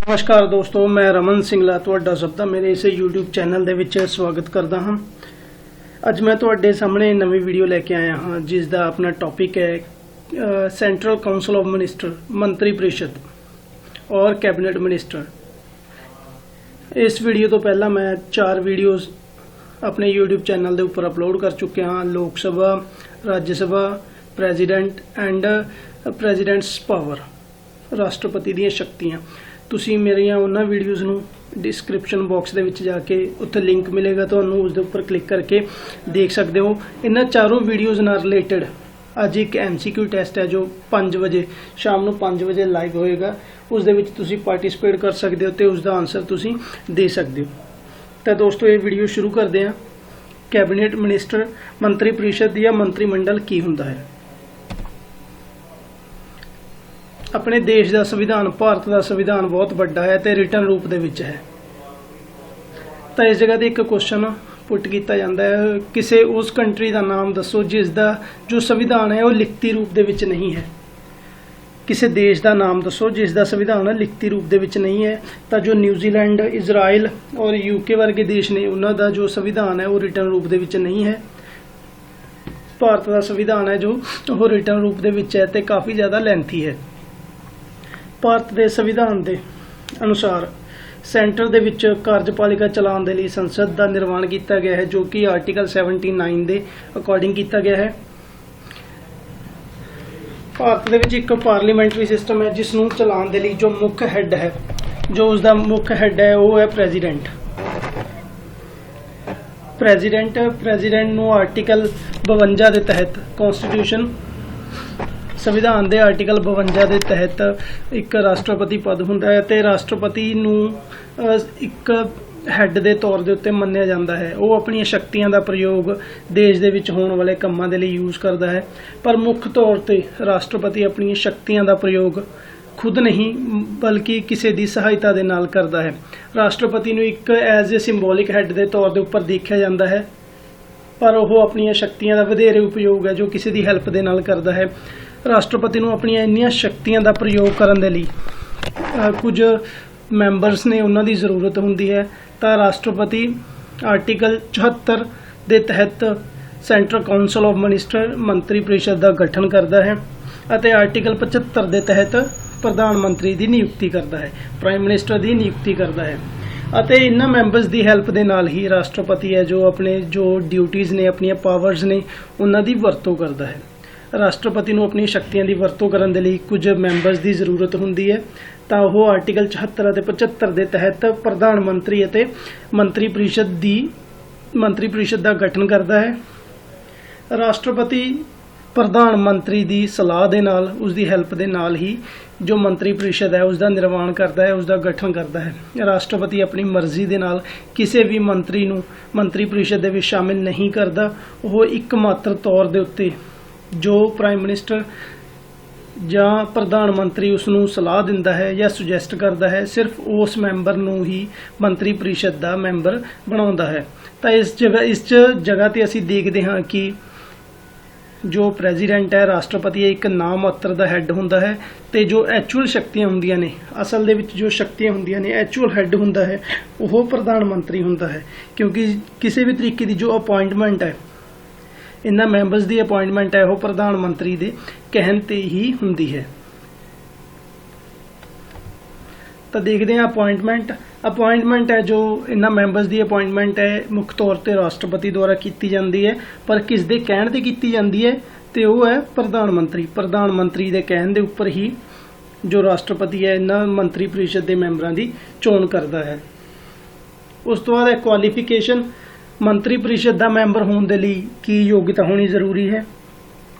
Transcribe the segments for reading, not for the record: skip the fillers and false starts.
नमस्कार दोस्तों, मैं रमन सिंगला तुहाडा सब दा मेरे इस YouTube चैनल ਦੇ ਵਿੱਚ ਸਵਾਗਤ ਕਰਦਾ ਹਾਂ। ਅੱਜ ਮੈਂ ਤੁਹਾਡੇ ਸਾਹਮਣੇ ਨਵੀਂ ਵੀਡੀਓ ਲੈ ਕੇ ਆਇਆ ਹਾਂ ਜਿਸ ਦਾ ਆਪਣਾ ਟੌਪਿਕ ਹੈ ਸੈਂਟਰਲ ਕਾਉਂਸਲ ਆਫ ਮਿਨਿਸਟਰ, ਮੰਤਰੀ ਪ੍ਰੀਸ਼ਦ ਔਰ ਕੈਬਨਿਟ ਮਿਨਿਸਟਰ। ਇਸ ਵੀਡੀਓ ਤੋਂ ਪਹਿਲਾਂ ਮੈਂ 4 ਵੀਡੀਓਜ਼ ਆਪਣੇ YouTube ਚੈਨਲ ਦੇ ਉੱਪਰ ਅਪਲੋਡ ਕਰ ਚੁੱਕਿਆ ਹਾਂ। ਲੋਕ ਸਭਾ, ਰਾਜ ਸਭਾ, ਪ੍ਰੈਜ਼ੀਡੈਂਟ ਐਂਡ ਪ੍ਰੈਜ਼ੀਡੈਂਟਸ ਪਾਵਰ, ਰਾਸ਼ਟਰਪਤੀ ਦੀਆਂ ਸ਼ਕਤੀਆਂ। ਤੁਸੀਂ ਮੇਰੀਆਂ ਉਹਨਾਂ ਵੀਡੀਓਜ਼ ਨੂੰ डिस्क्रिप्शन बॉक्स ਦੇ ਵਿੱਚ ਜਾ ਕੇ ਉੱਥੇ ਲਿੰਕ ਮਿਲੇਗਾ, ਤੁਹਾਨੂੰ ਉਸ ਦੇ ਉੱਪਰ ਕਲਿੱਕ ਕਰਕੇ ਦੇਖ ਸਕਦੇ ਹੋ। ਇਹਨਾਂ ਚਾਰੋਂ ਵੀਡੀਓਜ਼ ਨਾਲ ਰਿਲੇਟਡ ਅੱਜ ਇੱਕ MCQ ਟੈਸਟ ਹੈ ਜੋ 5 ਵਜੇ ਸ਼ਾਮ ਨੂੰ 5 ਵਜੇ ਲਾਈਵ ਹੋਏਗਾ। ਉਸ ਦੇ ਵਿੱਚ ਤੁਸੀਂ ਪਾਰਟਿਸਿਪੇਟ ਕਰ ਸਕਦੇ ਹੋ ਤੇ ਉਸ ਦਾ ਆਨਸਰ ਤੁਸੀਂ ਦੇ ਸਕਦੇ ਹੋ। ਤਾਂ ਦੋਸਤੋ, ਇਹ ਵੀਡੀਓ ਸ਼ੁਰੂ ਕਰਦੇ ਹਾਂ। ਕੈਬਨਿਟ ਮਿਨਿਸਟਰ, ਮੰਤਰੀ ਪ੍ਰੀਸ਼ਦ ਜਾਂ ਮੰਤਰੀ ਮੰਡਲ ਕੀ ਹੁੰਦਾ ਹੈ? ਆਪਣੇ ਦੇਸ਼ ਦਾ ਸੰਵਿਧਾਨ, ਭਾਰਤ ਦਾ ਸੰਵਿਧਾਨ ਬਹੁਤ ਵੱਡਾ ਹੈ ਤੇ ਰਿਟਨ ਰੂਪ ਦੇ ਵਿੱਚ ਹੈ। ਤਾਂ ਇਸ ਜਗ੍ਹਾ ਤੇ ਇੱਕ ਕੁਐਸਚਨ ਪੁੱਟ ਕੀਤਾ ਜਾਂਦਾ ਹੈ, ਕਿਸੇ ਉਸ ਕੰਟਰੀ ਦਾ ਨਾਮ ਦੱਸੋ ਜਿਸ ਦਾ ਜੋ ਸੰਵਿਧਾਨ ਹੈ ਉਹ ਲਿਖਤੀ ਰੂਪ ਦੇ ਵਿੱਚ ਨਹੀਂ ਹੈ। ਕਿਸੇ ਦੇਸ਼ ਦਾ ਨਾਮ ਦੱਸੋ ਜਿਸ ਦਾ ਸੰਵਿਧਾਨ ਲਿਖਤੀ ਰੂਪ ਦੇ ਵਿੱਚ ਨਹੀਂ ਹੈ। ਤਾਂ ਜੋ ਨਿਊਜ਼ੀਲੈਂਡ, ਇਜ਼ਰਾਈਲ ਔਰ UK ਵਰਗੇ ਦੇਸ਼ ਨੇ, ਉਹਨਾਂ ਦਾ ਜੋ ਸੰਵਿਧਾਨ ਹੈ ਉਹ ਰਿਟਨ ਰੂਪ ਦੇ ਵਿੱਚ ਨਹੀਂ ਹੈ। ਭਾਰਤ ਦਾ ਸੰਵਿਧਾਨ ਹੈ ਜੋ ਉਹ ਰਿਟਨ ਰੂਪ ਦੇ ਵਿੱਚ ਹੈ ਤੇ ਕਾਫੀ ਜ਼ਿਆਦਾ ਲੈਂਥੀ ਹੈ। ਭਾਰਤ ਦੇ ਸੰਵਿਧਾਨ ਦੇ ਅਨੁਸਾਰ ਸੈਂਟਰ ਦੇ ਵਿੱਚ ਕਾਰਜਪਾਲਿਕਾ ਚਲਾਉਣ ਦੇ ਲਈ ਸੰਸਦ ਦਾ ਨਿਰਮਾਣ ਕੀਤਾ ਗਿਆ ਹੈ, ਜੋ ਕਿ ਆਰਟੀਕਲ 79 ਦੇ ਅਕੋਰਡਿੰਗ ਕੀਤਾ ਗਿਆ ਹੈ। ਭਾਰਤ ਦੇ ਵਿੱਚ ਇੱਕ ਪਾਰਲੀਮੈਂਟਰੀ ਸਿਸਟਮ ਹੈ ਜਿਸ ਨੂੰ ਚਲਾਉਣ ਦੇ ਲਈ ਜੋ ਮੁੱਖ ਹੈੱਡ ਹੈ, ਜੋ ਉਸ ਦਾ ਮੁੱਖ ਹੈੱਡ ਹੈ ਉਹ ਹੈ ਪ੍ਰੈਜ਼ੀਡੈਂਟ। ਪ੍ਰੈਜ਼ੀਡੈਂਟ ਨੂੰ ਆਰਟੀਕਲ 52 ਦੇ ਤਹਿਤ ਕਨਸਟੀਟਿਊਸ਼ਨ, ਸੰਵਿਧਾਨ ਦੇ ਆਰਟੀਕਲ 52 ਦੇ ਤਹਿਤ ਇੱਕ ਰਾਸ਼ਟਰਪਤੀ ਪਦ ਹੁੰਦਾ ਹੈ ਤੇ ਰਾਸ਼ਟਰਪਤੀ ਨੂੰ ਇੱਕ ਹੈੱਡ ਦੇ ਤੌਰ ਦੇ ਉੱਤੇ ਮੰਨਿਆ ਜਾਂਦਾ ਹੈ। ਉਹ ਆਪਣੀਆਂ ਸ਼ਕਤੀਆਂ ਦਾ ਪ੍ਰਯੋਗ ਦੇਸ਼ ਦੇ ਵਿੱਚ ਹੋਣ ਵਾਲੇ ਕੰਮਾਂ ਦੇ ਲਈ ਯੂਜ਼ ਕਰਦਾ ਹੈ, ਪਰ ਮੁੱਖ ਤੌਰ ਤੇ ਰਾਸ਼ਟਰਪਤੀ ਆਪਣੀਆਂ ਸ਼ਕਤੀਆਂ ਦਾ ਪ੍ਰਯੋਗ ਖੁਦ ਨਹੀਂ ਬਲਕਿ ਕਿਸੇ ਦੀ ਸਹਾਇਤਾ ਦੇ ਨਾਲ ਕਰਦਾ ਹੈ। ਰਾਸ਼ਟਰਪਤੀ ਨੂੰ ਇੱਕ ਐਜ਼ ਏ ਸਿੰਬੋਲਿਕ ਹੈੱਡ ਦੇ ਤੌਰ ਦੇ ਉੱਪਰ ਦੇਖਿਆ ਜਾਂਦਾ ਹੈ, ਪਰ ਉਹ ਆਪਣੀਆਂ ਸ਼ਕਤੀਆਂ ਦਾ ਵਧੇਰੇ ਉਪਯੋਗ ਹੈ ਜੋ ਕਿਸੇ ਦੀ ਹੈਲਪ ਦੇ ਨਾਲ ਕਰਦਾ ਹੈ। ਰਾਸ਼ਟਰਪਤੀ ਨੂੰ ਆਪਣੀਆਂ ਇੰਨੀਆਂ ਸ਼ਕਤੀਆਂ ਦਾ ਪ੍ਰਯੋਗ ਕਰਨ ਦੇ ਲਈ ਕੁਝ ਮੈਂਬਰਸ ਨੇ, ਉਹਨਾਂ ਦੀ ਜ਼ਰੂਰਤ ਹੁੰਦੀ ਹੈ। ਤਾਂ ਰਾਸ਼ਟਰਪਤੀ ਆਰਟੀਕਲ 74 ਦੇ ਤਹਿਤ ਸੈਂਟਰਲ ਕਾਉਂਸਲ ਆਫ ਮਿਨਿਸਟਰ, ਮੰਤਰੀ ਪ੍ਰੀਸ਼ਦ ਦਾ ਗਠਨ ਕਰਦਾ ਹੈ ਅਤੇ ਆਰਟੀਕਲ 75 ਦੇ ਤਹਿਤ ਪ੍ਰਧਾਨ ਮੰਤਰੀ ਦੀ ਨਿਯੁਕਤੀ ਕਰਦਾ ਹੈ, ਪ੍ਰਾਈਮ ਮਿਨਿਸਟਰ ਦੀ ਨਿਯੁਕਤੀ ਕਰਦਾ ਹੈ। ਅਤੇ ਇਹਨਾਂ ਮੈਂਬਰਸ ਦੀ ਹੈਲਪ ਦੇ ਨਾਲ ਹੀ ਰਾਸ਼ਟਰਪਤੀ ਹੈ ਜੋ ਆਪਣੇ ਜੋ ਡਿਊਟੀਜ਼ ਨੇ, ਆਪਣੀਆਂ ਪਾਵਰਸ ਨੇ, ਉਹਨਾਂ ਦੀ ਵਰਤੋਂ ਕਰਦਾ ਹੈ। ਰਾਸ਼ਟਰਪਤੀ ਨੂੰ ਆਪਣੀ ਸ਼ਕਤੀਆਂ ਦੀ ਵਰਤੋਂ ਕਰਨ ਦੇ ਲਈ ਕੁਝ ਮੈਂਬਰਸ ਦੀ ਜ਼ਰੂਰਤ ਹੁੰਦੀ ਹੈ, ਤਾਂ ਉਹ ਆਰਟੀਕਲ 74 ਅਤੇ 75 ਦੇ ਤਹਿਤ ਪ੍ਰਧਾਨ ਮੰਤਰੀ ਅਤੇ ਮੰਤਰੀ ਪ੍ਰੀਸ਼ਦ ਦਾ ਗਠਨ ਕਰਦਾ ਹੈ। ਰਾਸ਼ਟਰਪਤੀ ਪ੍ਰਧਾਨ ਮੰਤਰੀ ਦੀ ਸਲਾਹ ਦੇ ਨਾਲ, ਉਸ ਦੀ ਹੈਲਪ ਦੇ ਨਾਲ ਹੀ ਜੋ ਮੰਤਰੀ ਪ੍ਰੀਸ਼ਦ ਹੈ ਉਸ ਦਾ ਨਿਰਮਾਣ ਕਰਦਾ ਹੈ, ਉਸ ਦਾ ਗਠਨ ਕਰਦਾ ਹੈ। ਰਾਸ਼ਟਰਪਤੀ ਆਪਣੀ ਮਰਜ਼ੀ ਦੇ ਨਾਲ ਕਿਸੇ ਵੀ ਮੰਤਰੀ ਨੂੰ ਮੰਤਰੀ ਪ੍ਰੀਸ਼ਦ ਦੇ ਵਿੱਚ ਸ਼ਾਮਿਲ ਨਹੀਂ ਕਰਦਾ। ਉਹ ਇੱਕਮਾਤਰ ਤੌਰ ਦੇ ਉੱਤੇ ਜੋ ਪ੍ਰਾਈਮ ਮਿਨਿਸਟਰ ਜਾਂ ਪ੍ਰਧਾਨ ਮੰਤਰੀ ਉਸ ਨੂੰ ਸਲਾਹ ਦਿੰਦਾ ਹੈ ਜਾਂ ਸੁਜੈਸਟ ਕਰਦਾ ਹੈ, ਸਿਰਫ ਉਸ ਮੈਂਬਰ ਨੂੰ ਹੀ ਮੰਤਰੀ ਪ੍ਰੀਸ਼ਦ ਦਾ ਮੈਂਬਰ ਬਣਾਉਂਦਾ ਹੈ। ਤਾਂ ਇਸ ਜਗ੍ਹਾ ਤੇ ਅਸੀਂ ਦੇਖਦੇ ਹਾਂ ਕਿ ਜੋ ਪ੍ਰੈਜ਼ੀਡੈਂਟ ਹੈ, ਰਾਸ਼ਟਰਪਤੀ ਹੈ, ਇੱਕ ਨਾਮ ਮਾਤਰ ਦਾ ਹੈੱਡ ਹੁੰਦਾ ਹੈ ਤੇ ਜੋ ਐਕਚੁਅਲ ਸ਼ਕਤੀਆਂ ਹੁੰਦੀਆਂ ਨੇ, ਅਸਲ ਦੇ ਵਿੱਚ ਜੋ ਸ਼ਕਤੀਆਂ ਹੁੰਦੀਆਂ ਨੇ, ਐਕਚੁਅਲ ਹੈੱਡ ਹੁੰਦਾ ਹੈ ਉਹ ਪ੍ਰਧਾਨ ਮੰਤਰੀ ਹੁੰਦਾ ਹੈ। ਕਿਉਂਕਿ ਕਿਸੇ ਵੀ ਤਰੀਕੇ ਦੀ ਜੋ ਅਪੁਆਇੰਟਮੈਂਟ ਹੈ, ਇਹਨਾਂ ਮੈਂਬਰਸ ਦੀ ਅਪੁਆਇੰਟਮੈਂਟ ਹੈ, ਉਹ ਪ੍ਰਧਾਨ ਮੰਤਰੀ ਦੇ ਕਹਿਣ ਤੇ ਹੀ ਹੁੰਦੀ ਹੈ। ਤਾਂ ਦੇਖਦੇ ਹਾਂ ਅਪੁਆਇੰਟਮੈਂਟ ਹੈ ਜੋ ਇਹਨਾਂ ਮੈਂਬਰਸ ਦੀ ਅਪੁਆਇੰਟਮੈਂਟ ਹੈ ਮੁੱਖ ਤੌਰ ਤੇ ਰਾਸ਼ਟਰਪਤੀ ਦੁਆਰਾ ਕੀਤੀ ਜਾਂਦੀ ਹੈ, ਪਰ ਕਿਸ ਦੇ ਕਹਿਣ ਤੇ ਕੀਤੀ ਜਾਂਦੀ ਹੈ? ਤੇ ਉਹ ਹੈ ਪ੍ਰਧਾਨ ਮੰਤਰੀ ਦੇ ਕਹਿਣ ਦੇ ਉੱਪਰ ਹੀ ਜੋ ਰਾਸ਼ਟਰਪਤੀ ਹੈ ਇਹਨਾਂ ਮੰਤਰੀ ਪ੍ਰੀਸ਼ਦ ਦੇ ਮੈਂਬਰਾਂ ਦੀ ਚੋਣ ਕਰਦਾ ਹੈ। ਉਸ ਤੋਂ ਬਾਅਦ ਹੈ ਕੁਆਲੀਫਿਕੇਸ਼ਨ। ਮੰਤਰੀ ਪ੍ਰੀਸ਼ਦ ਦਾ ਮੈਂਬਰ ਹੋਣ ਦੇ ਲਈ ਕੀ ਯੋਗਤਾ ਹੋਣੀ ਜ਼ਰੂਰੀ ਹੈ?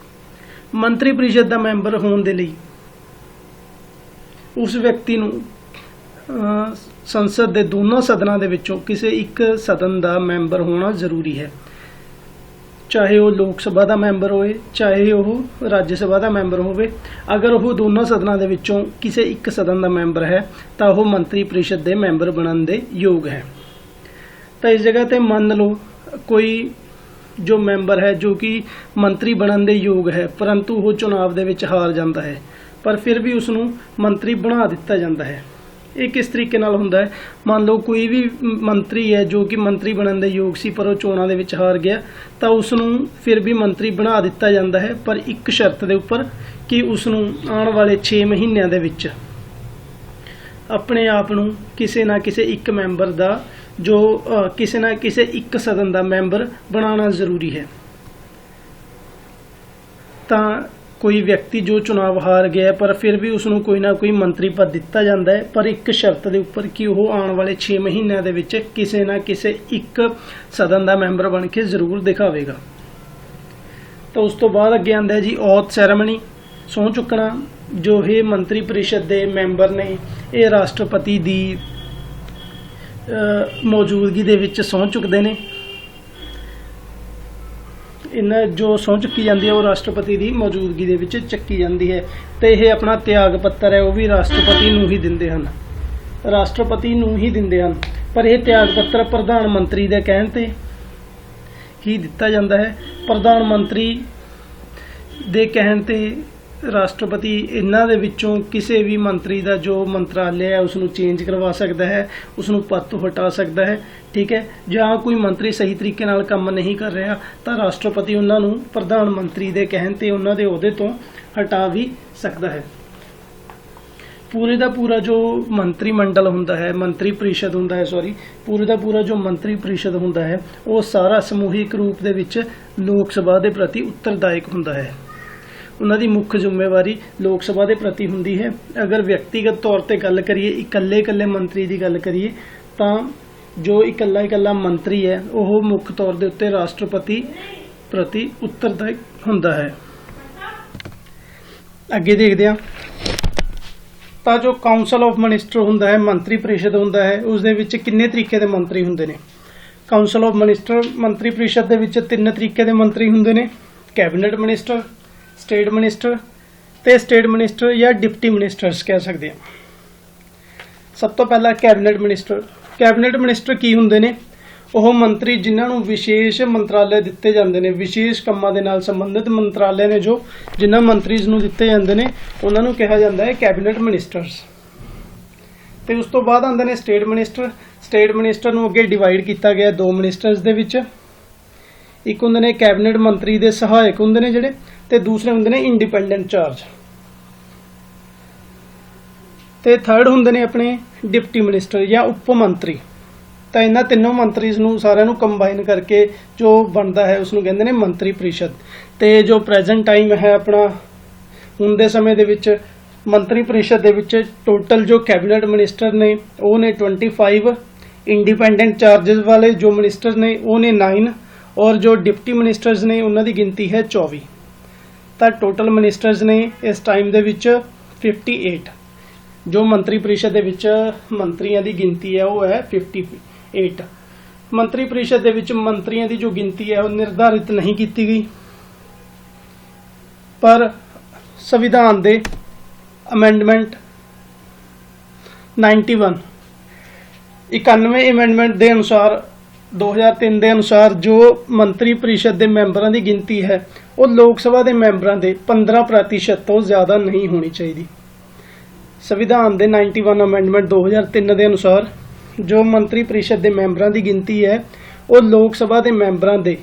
ਮੰਤਰੀ ਪ੍ਰੀਸ਼ਦ ਦਾ ਮੈਂਬਰ ਹੋਣ ਦੇ ਲਈ ਉਸ ਵਿਅਕਤੀ ਨੂੰ ਸੰਸਦ ਦੇ ਦੋਨੋਂ ਸਦਨਾਂ ਦੇ ਵਿੱਚੋਂ ਕਿਸੇ ਇੱਕ ਸਦਨ ਦਾ ਮੈਂਬਰ ਹੋਣਾ ਜ਼ਰੂਰੀ ਹੈ। ਚਾਹੇ ਉਹ ਲੋਕ ਸਭਾ ਦਾ ਮੈਂਬਰ ਹੋਵੇ, ਚਾਹੇ ਉਹ ਰਾਜ ਸਭਾ ਦਾ ਮੈਂਬਰ ਹੋਵੇ। ਅਗਰ ਉਹ ਦੋਨੋਂ ਸਦਨਾਂ ਦੇ ਵਿੱਚੋਂ ਕਿਸੇ ਇੱਕ ਸਦਨ ਦਾ ਮੈਂਬਰ ਹੈ ਤਾਂ ਉਹ ਮੰਤਰੀ ਪ੍ਰੀਸ਼ਦ ਦੇ ਮੈਂਬਰ ਬਣਨ ਦੇ ਯੋਗ ਹੈ। ਤਾਂ ਇਸ ਜਗ੍ਹਾ ਤੇ ਮੰਨ ਲਓ ਕੋਈ ਜੋ ਮੈਂਬਰ ਹੈ ਜੋ ਕਿ ਮੰਤਰੀ ਬਣਨ ਦੇ ਯੋਗ ਹੈ, ਪਰੰਤੂ ਉਹ ਚੁਣਾਵ ਦੇ ਵਿੱਚ ਹਾਰ ਜਾਂਦਾ ਹੈ, ਪਰ ਫਿਰ ਵੀ ਉਸ ਨੂੰ ਮੰਤਰੀ ਬਣਾ ਦਿੱਤਾ ਜਾਂਦਾ ਹੈ। ਇਹ ਕਿਸ ਤਰੀਕੇ ਨਾਲ ਹੁੰਦਾ ਹੈ? ਮੰਨ ਲਓ ਕੋਈ ਵੀ ਮੰਤਰੀ ਹੈ ਜੋ ਕਿ ਮੰਤਰੀ ਬਣਨ ਦੇ ਯੋਗ ਸੀ ਪਰ ਉਹ ਚੋਣਾਂ ਦੇ ਵਿੱਚ ਹਾਰ ਗਿਆ, ਤਾਂ ਉਸ ਨੂੰ ਫਿਰ ਵੀ ਮੰਤਰੀ ਬਣਾ ਦਿੱਤਾ ਜਾਂਦਾ ਹੈ, ਪਰ ਇੱਕ ਸ਼ਰਤ ਦੇ ਉੱਪਰ ਕਿ ਉਸ ਨੂੰ ਆਉਣ ਵਾਲੇ 6 ਮਹੀਨਿਆਂ ਦੇ ਵਿੱਚ ਆਪਣੇ ਆਪ ਨੂੰ ਕਿਸੇ ਨਾ ਕਿਸੇ ਇੱਕ ਮੈਂਬਰ ਦਾ ਜੋ ਕਿਸੇ ਨਾ ਕਿਸੇ ਇੱਕ ਸਦਨ ਦਾ ਮੈਂਬਰ ਬਣਾਉਣਾ ਜ਼ਰੂਰੀ ਹੈ। ਤਾਂ ਕੋਈ ਵਿਅਕਤੀ ਜੋ ਚੁਣਾਵ ਹਾਰ ਗਿਆ ਪਰ ਫਿਰ ਵੀ ਉਸ ਨੂੰ ਕੋਈ ਨਾ ਕੋਈ ਮੰਤਰੀ ਪਦ ਦਿੱਤਾ ਜਾਂਦਾ ਹੈ, ਪਰ ਇੱਕ ਸ਼ਰਤ ਦੇ ਉੱਪਰ ਕਿ ਉਹ ਆਉਣ ਵਾਲੇ 6 ਮਹੀਨਿਆਂ ਦੇ ਵਿੱਚ ਕਿਸੇ ਨਾ ਕਿਸੇ ਇੱਕ ਸਦਨ ਦਾ ਮੈਂਬਰ ਬਣ ਕੇ ਜ਼ਰੂਰ ਦਿਖਾਵੇਗਾ। ਤਾਂ ਉਸ ਤੋਂ ਬਾਅਦ ਅੱਗੇ ਆਉਂਦਾ ਹੈ ਜੀ ਔਥ ਸੈਰੇਮਨੀ, ਸਹੁੰ ਚੁੱਕਣਾ। ਜੋ ਇਹ ਮੰਤਰੀ ਪਰਿਸ਼ਦ ਦੇ ਮੈਂਬਰ ਨੇ ਇਹ ਰਾਸ਼ਟਰਪਤੀ ਦੀ ਮੌਜੂਦਗੀ ਦੇ ਵਿੱਚ ਸਹੁੰ ਚੁੱਕਦੇ ਨੇ। ਇਹਨਾਂ ਜੋ ਸਹੁੰ ਚੁੱਕੀ ਜਾਂਦੀ ਹੈ ਉਹ ਰਾਸ਼ਟਰਪਤੀ ਦੀ ਮੌਜੂਦਗੀ ਦੇ ਵਿੱਚ ਚੱਕੀ ਜਾਂਦੀ ਹੈ, ਤੇ ਇਹ ਆਪਣਾ ਤਿਆਗ ਪੱਤਰ ਹੈ ਉਹ ਵੀ ਰਾਸ਼ਟਰਪਤੀ ਨੂੰ ਹੀ ਦਿੰਦੇ ਹਨ, ਪਰ ਇਹ ਤਿਆਗ ਪੱਤਰ ਪ੍ਰਧਾਨ ਮੰਤਰੀ ਦੇ ਕਹਿਣ ਤੇ ਹੀ ਦਿੱਤਾ ਜਾਂਦਾ ਹੈ। ਪ੍ਰਧਾਨ ਮੰਤਰੀ ਦੇ ਕਹਿਣ ਤੇ ਰਾਸ਼ਟਰਪਤੀ ਇਹਨਾਂ ਦੇ ਵਿੱਚੋਂ ਕਿਸੇ ਵੀ ਮੰਤਰੀ ਦਾ ਜੋ ਮੰਤਰਾਲੇ ਹੈ ਉਸ ਨੂੰ ਚੇਂਜ ਕਰਵਾ ਸਕਦਾ ਹੈ, ਉਸ ਨੂੰ ਪਦ ਤੋਂ ਹਟਾ ਸਕਦਾ ਹੈ, ਠੀਕ ਹੈ। ਜਾਂ ਕੋਈ ਮੰਤਰੀ ਸਹੀ ਤਰੀਕੇ ਨਾਲ ਕੰਮ ਨਹੀਂ ਕਰ ਰਿਹਾ ਤਾਂ ਰਾਸ਼ਟਰਪਤੀ ਉਹਨਾਂ ਨੂੰ ਪ੍ਰਧਾਨ ਮੰਤਰੀ ਦੇ ਕਹਿਣ ਤੇ ਉਹਨਾਂ ਦੇ ਅਹੁਦੇ ਤੋਂ ਹਟਾ ਵੀ ਸਕਦਾ ਹੈ। ਪੂਰੇ ਦਾ ਪੂਰਾ ਜੋ ਮੰਤਰੀ ਮੰਡਲ ਹੁੰਦਾ ਹੈ, ਪੂਰੇ ਦਾ ਪੂਰਾ ਜੋ ਮੰਤਰੀ ਪਰਿਸ਼ਦ ਹੁੰਦਾ ਹੈ ਉਹ ਸਾਰਾ ਸਮੂਹਿਕ ਰੂਪ ਦੇ ਵਿੱਚ ਲੋਕ ਸਭਾ ਦੇ ਪ੍ਰਤੀ ਉੱਤਰਦਾਇਕ ਹੁੰਦਾ ਹੈ। ਉਹਨਾਂ ਦੀ ਮੁੱਖ ਜ਼ਿੰਮੇਵਾਰੀ ਲੋਕ ਸਭਾ ਦੇ ਪ੍ਰਤੀ ਹੁੰਦੀ ਹੈ। ਅਗਰ ਵਿਅਕਤੀਗਤ ਤੌਰ ਤੇ ਗੱਲ ਕਰੀਏ, ਇਕੱਲੇ ਮੰਤਰੀ ਦੀ ਗੱਲ ਕਰੀਏ, ਤਾਂ ਜੋ ਇਕੱਲਾ ਮੰਤਰੀ ਹੈ ਉਹ ਮੁੱਖ ਤੌਰ ਦੇ ਉੱਤੇ ਰਾਸ਼ਟਰਪਤੀ ਪ੍ਰਤੀ ਉੱਤਰਦਾਇਕ ਹੁੰਦਾ ਹੈ। ਅੱਗੇ ਦੇਖਦੇ ਹਾਂ ਤਾਂ ਜੋ ਕਾਉਂਸਲ ਆਫ ਮਿਨਿਸਟਰ ਹੁੰਦਾ ਹੈ, ਮੰਤਰੀ ਪਰਿਸ਼ਦ ਹੁੰਦਾ ਹੈ, ਉਸ ਦੇ ਵਿੱਚ ਕਿੰਨੇ ਤਰੀਕੇ ਦੇ ਮੰਤਰੀ ਹੁੰਦੇ ਨੇ? ਕਾਉਂਸਲ ਆਫ ਮਿਨਿਸਟਰ ਮੰਤਰੀ ਪਰਿਸ਼ਦ ਦੇ ਵਿੱਚ 3 ਤਰੀਕੇ ਦੇ ਮੰਤਰੀ ਹੁੰਦੇ ਨੇ, ਕੈਬਨਿਟ ਮਿਨਿਸਟਰ, ਸਟੇਟ ਮਿਨਿਸਟਰ ਤੇ ਸਟੇਟ ਮਿਨਿਸਟਰ ਜਾਂ ਡਿਪਟੀ ਮਿਨਿਸਟਰਸ ਕਹਿ ਸਕਦੇ ਹਾਂ। ਸਭ ਤੋਂ ਪਹਿਲਾਂ ਕੈਬਨਿਟ ਮਿਨਿਸਟਰ। ਕੈਬਨਿਟ ਮਿਨਿਸਟਰ ਕੀ ਹੁੰਦੇ ਨੇ? ਉਹ ਮੰਤਰੀ ਜਿਨ੍ਹਾਂ ਨੂੰ ਵਿਸ਼ੇਸ਼ ਮੰਤਰਾਲੇ ਦਿੱਤੇ ਜਾਂਦੇ ਨੇ, ਵਿਸ਼ੇਸ਼ ਕੰਮਾਂ ਦੇ ਨਾਲ ਸੰਬੰਧਿਤ ਮੰਤਰਾਲੇ ਨੇ ਜੋ ਜਿਨ੍ਹਾਂ ਮੰਤਰੀਜ਼ ਨੂੰ ਦਿੱਤੇ ਜਾਂਦੇ ਨੇ ਉਹਨਾਂ ਨੂੰ ਕਿਹਾ ਜਾਂਦਾ ਹੈ ਕੈਬਨਿਟ ਮਿਨਿਸਟਰਸ। ਤੇ ਉਸ ਤੋਂ ਬਾਅਦ ਆਉਂਦੇ ਨੇ ਸਟੇਟ ਮਿਨਿਸਟਰ। ਸਟੇਟ ਮਿਨਿਸਟਰ ਨੂੰ ਅੱਗੇ ਡਿਵਾਈਡ ਕੀਤਾ ਗਿਆ 2 ਮਿਨਿਸਟਰਸ ਦੇ ਵਿੱਚ। ਇੱਕ ਹੁੰਦੇ ਨੇ ਕੈਬਨਿਟ ਮੰਤਰੀ ਦੇ ਸਹਾਇਕ ਹੁੰਦੇ ਨੇ ਜਿਹੜੇ, ਤੇ ਦੂਸਰੇ ਹੁੰਦੇ ਨੇ ਇੰਡੀਪੈਂਡੈਂਟ ਚਾਰਜ, ਤੇ ਥਰਡ ਹੁੰਦੇ ਨੇ ਆਪਣੇ ਡਿਪਟੀ ਮਿਨਿਸਟਰ ਜਾਂ ਉਪ ਮੰਤਰੀ। ਤਾਂ ਇਹਨਾਂ ਤਿੰਨੋਂ ਮੰਤਰੀਜ਼ ਨੂੰ ਸਾਰਿਆਂ ਨੂੰ ਕੰਬਾਈਨ ਕਰਕੇ ਜੋ ਬਣਦਾ ਹੈ ਉਸ ਨੂੰ ਕਹਿੰਦੇ ਨੇ ਮੰਤਰੀ ਪਰਿਸ਼ਦ। ਤੇ ਜੋ ਪ੍ਰੈਜ਼ੈਂਟ ਟਾਈਮ ਹੈ ਆਪਣਾ ਹੁਣ ਦੇ ਸਮੇਂ ਦੇ ਵਿੱਚ ਮੰਤਰੀ ਪਰਿਸ਼ਦ ਦੇ ਵਿੱਚ ਟੋਟਲ ਜੋ ਕੈਬਨਿਟ ਮਿਨਿਸਟਰ ਨੇ ਉਹ ਨੇ 25, ਇੰਡੀਪੈਂਡੈਂਟ ਚਾਰजेस ਵਾਲੇ ਜੋ ਮਿਨਿਸਟਰ ਨੇ ਉਹ ਨੇ 9, ਔਰ ਜੋ ਡਿਪਟੀ ਮਿਨਿਸਟਰਸ ਨੇ ਉਹਨਾਂ ਦੀ ਗਿਣਤੀ ਹੈ 24। ਤਾਂ ਟੋਟਲ ਮਿਨਿਸਟਰਸ ਨੇ ਇਸ ਟਾਈਮ ਦੇ ਵਿੱਚ 58। ਜੋ ਮੰਤਰੀ ਪਰਿਸ਼ਦ ਦੇ ਵਿੱਚ ਮੰਤਰੀਆਂ ਦੀ ਗਿਣਤੀ ਹੈ ਉਹ ਹੈ 58। ਮੰਤਰੀ ਪਰਿਸ਼ਦ ਦੇ ਵਿੱਚ ਮੰਤਰੀਆਂ ਦੀ ਜੋ ਗਿਣਤੀ ਹੈ ਉਹ ਨਿਰਧਾਰਿਤ ਨਹੀਂ ਕੀਤੀ ਗਈ, ਪਰ ਸੰਵਿਧਾਨ ਦੇ ਅਮੈਂਡਮੈਂਟ 91 ਅਮੈਂਡਮੈਂਟ ਦੇ ਅਨੁਸਾਰ 2003 ਦੇ ਅਨੁਸਾਰ ਜੋ ਮੰਤਰੀ ਪਰਿਸ਼ਦ ਦੇ ਮੈਂਬਰਾਂ ਦੀ ਗਿਣਤੀ ਹੈ ਉਹ ਲੋਕ ਸਭਾ ਦੇ ਮੈਂਬਰਾਂ ਦੇ 15% ਤੋਂ ਜ਼ਿਆਦਾ ਨਹੀਂ ਹੋਣੀ ਚਾਹੀਦੀ। ਸੰਵਿਧਾਨ ਦੇ 91 ਅਮੈਂਡਮੈਂਟ 2003 ਦੇ ਅਨੁਸਾਰ ਜੋ ਮੰਤਰੀ ਪਰਿਸ਼ਦ ਦੇ ਮੈਂਬਰਾਂ ਦੀ ਗਿਣਤੀ ਹੈ ਉਹ ਲੋਕ ਸਭਾ ਦੇ ਮੈਂਬਰਾਂ ਦੇ